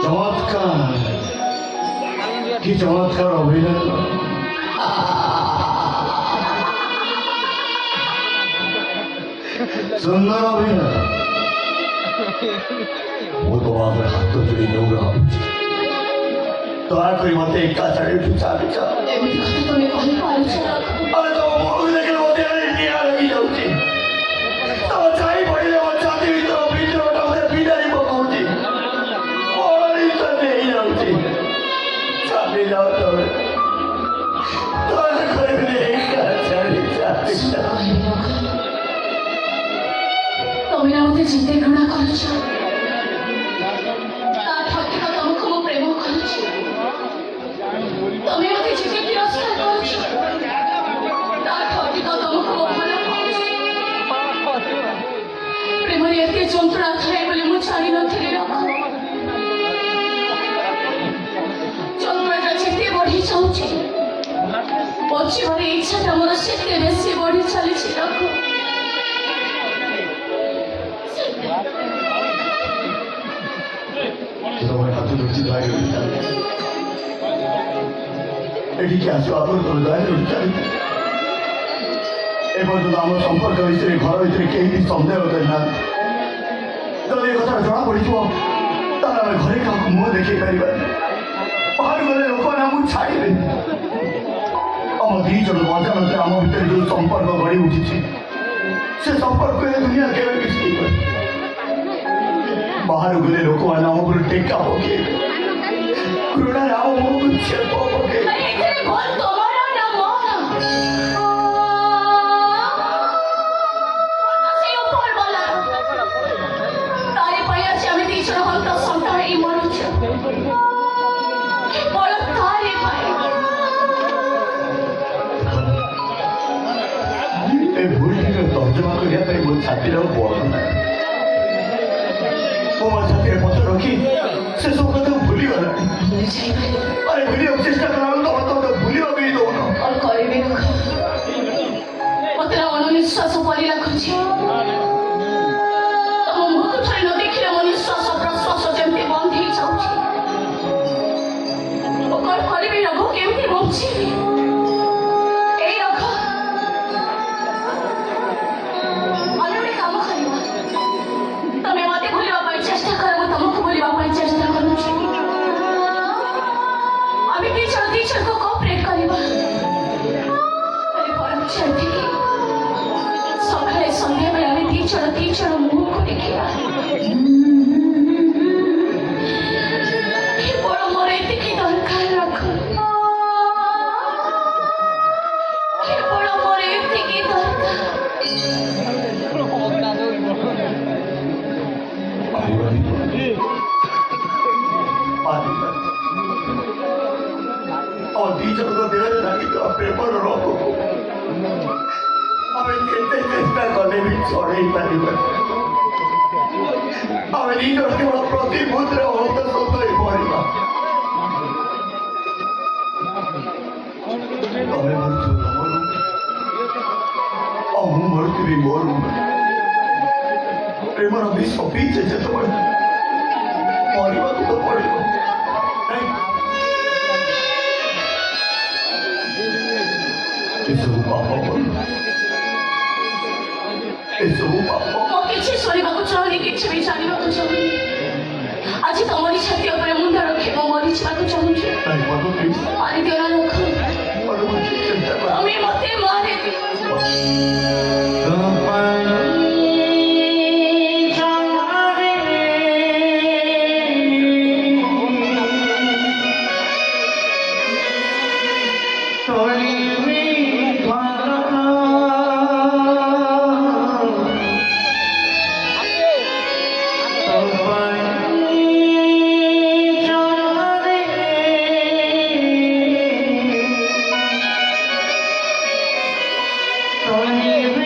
চমৎকার কি চমৎকার অভিনয় সুন্দর অভিনয় ମୁଁ ତ ଭାବରେ ହାତ ଯୋଡ଼ି ଦୌଡ଼ ଭାବୁଛି ଦୟାକରି ମତେ ଏକା ଛାଡ଼ି ଚାଲିଛ ଏମିତି କଥା ତମେ କହିପାରୁଛ ଆରେ ତମ ମୁହଁକୁ ଦେଖିଲେ ମତେ ନିଆଁ ଲାଗିଯାଉଛି ତମ ଛାଇ ପଡ଼ିଲେ ମୋ ଛାତି ଭିତରଟା ମତେ ବିଦାରି ପକାଉଛି ମୋର ନିଶ୍ୱାସ ହେଇଯାଉଛି ଚାଲି ଯାଅ ତମେ ଦୟାକରି ଏକା ଛାଡ଼ି ଚାଲିଛ ତମେ ନା ମତେ ଯେତେ ଘୃଣା କରୁଛ ତା ଠକିକ ତମକୁ ମୁଁ ପ୍ରେମ କରୁଛି ତମେ ମତେ ଯେତେ ତିରସ୍କାର କରୁଛ ତା ଠକିକ ତମକୁ ମୁଁ ଭଲ ପାଉଛି ପ୍ରେମରେ ଏତେ ଯନ୍ତ୍ରଣା ଥାଏ ବୋଲି ମୁଁ ଜାଣିନଥିଲି ରଖ ଯନ୍ତ୍ରଣାଟା ଯେତେ ବଢ଼ି ଯାଉଛି ବଞ୍ଚିବାର ଇଚ୍ଛାଟା ମୋର ସେତେ ବେଶୀ ବଢ଼ି ଚାଲିଛି ରଖ তোমার হাতে ধরছি দয়া করে চালিয়ে এটিকে আসো আপনার তবে দয়া করে চালিয়ে এ পর্যন্ত আমার সম্পর্ক ভিতরে ঘর ভিতরে কেউ ବି ସନ୍ଦେହ କରେ ନା ଯଦି ଏ କଥାଟା ଜଣା ପଡ଼ିଯିବ ତାହେଲେ ଆମେ ଘରେ କାହାକୁ ମୁହଁ ଦେଖେଇ ପାରିବାନି ବାହାରୁ ଗଲେ ଲୋକମାନେ ଆମକୁ ଛାଡ଼ିବେ ଆମ ଦି ଜଣ ଅଜାଣତରେ ଆମ ଭିତରେ ଯେଉଁ ସମ୍ପର୍କ ଗଢ଼ି ଉଠିଛି ସେ ସମ୍ପର୍କ ଏ ଦୁନିଆ କେବେ ମିଶେଇ ପାରେ ବାହାରୁ ଗଲେ ଲୋକମାନେ ଆମ ଉପରେ ଟେକା ପକେଇବେ ଘୃଣାରେ ଆମ ମୁହଁକୁ ଛେପ ପକେଇବେ ଏ ଭୁଲଟିକୁ ତର୍ଜମା କରିବା ପାଇଁ ମୋ ଛାତିରେ ଆଉ ବଳ ନାହିଁ ମୋ ଛାତିରେ ପଛ ରଖି ସେସବୁ କଥା ଭୁଲିଗଲାଣି ଆରେ ଭୁଲିବାକୁ ଚେଷ୍ଟା କଲାବେଳକୁ ତମେ ତ ମତେ ଭୁଲିବାକୁ ହିଁ ଦଉନ ମତେ ଅଣନିଶ୍ୱାସ ପରି ଲାଗୁଛି ତମ ମୁହଁକୁ ଥରେ ନ ଦେଖିଲେ ମୋ ନିଶ୍ୱାସ ପ୍ରଶ୍ୱାସ ଯେମିତି ବନ୍ଦ ହେଇଯାଉଛି ମୁଁ କଣ କରିବି ରଘୁ କେମିତି ବଞ୍ଚିବି ଏଇ ରଘ ଆମେ ଗୋଟେ କାମ କରିବା ତମେ ମତେ ଭୁଲିବା ପାଇଁ ଚେଷ୍ଟା କର ମୁଁ ତମକୁ ଭୁଲିବା ପାଇଁ ଚେଷ୍ଟା କରୁଛି ଆମେ ଦି ଜଣକୁ କୋଅପରେଟ୍ କରିବା ଯେମିତିକି ସକାଳେ ସନ୍ଧ୍ୟାବେଳେ ଆମେ ଦି ଜଣ ମୁହଁକୁ ଦେଖିବା କେବଳ ମୋର ଏତିକି ଦରକାର ରଖ କେବଳ ମୋର ଏତିକି ଦରକାର ଦି ଜଣଙ୍କ ଦେହରେ ଲାଗିଥିବା ପ୍ରେମର ରଙ୍ଗକୁ ଆମେ କେତେ ଚେଷ୍ଟା କଲେ ବି ଛଡ଼େଇ ପାରିବାନି ଆମେ ଦି ଜଣ କେବଳ ପ୍ରତି ମୁହୂର୍ତ୍ତରେ ହନ୍ତସନ୍ତ ହେଇ ପଡ଼ିବା ତମେ ମରୁଥିବ ତମ ରୁମ୍ ଆଉ ମୁଁ ମରୁଥିବି ମୋ ରୁମ୍ରେ ପ୍ରେମର ବିଷ ପିଇଛେ ଯେତେବେଳେ ମରିବାକୁ ତ ପଡ଼ିବ ଏସବୁ ପାପ ଏସବୁ ପାପ ମୁଁ କିଛି ଶୁଣିବାକୁ ଚାହୁଁନି କିଛି ବି ଜାଣିବାକୁ ଚାହୁଁନି ଆଜି ତମରି ଛାତି ଉପରେ ମୁଣ୍ଡ ରଖି ମୁଁ ମରିଯିବାକୁ ଚାହୁଁଛି ମାରିଦିଅ ନା ଲୋକ ତମେ ମତେ ମାରିଦିଅ Tony